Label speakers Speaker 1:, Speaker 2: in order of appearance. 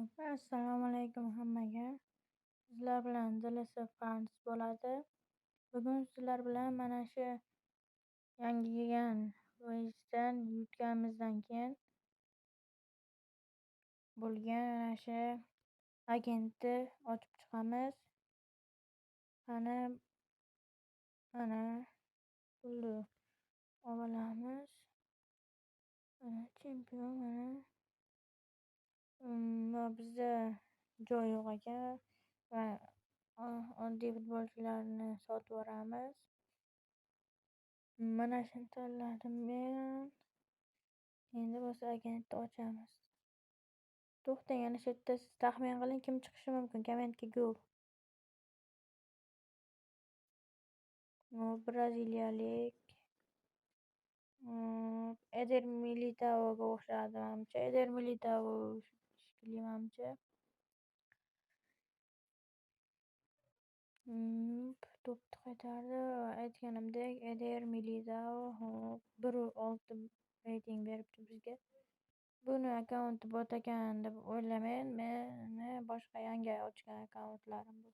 Speaker 1: Assalomu alaykum hammaga. Sizlar bilan Dilisi Funds bo'ladi. Bugun sizlar bilan mana shu yangi kelgan voizdan yutganimizdan keyin bo'lgan mana shu agentni ochib chiqamiz. Mana pulni olamiz. Mana chempion va bizda joy yo'q ekan va oddiy futbolchilarni sotib yuboramiz. Mana shuni tanladim men. Endi bo'lsa agentni ochamiz. To'xtang, ana shu yerda siz taxmin qiling, kim chiqishi mumkin? Kommentga go. Braziliyalik Eder Militaoga o'xshadi menimcha. Eder Militao shekilli menimcha. To'pni qaytardi va aytganimdek Eder Militao 1.6 reyting beribdi bizga. Buni akkaunti bot ekan deb o'ylamayman. Meni boshqa yangi ochgan akkauntlarim bu.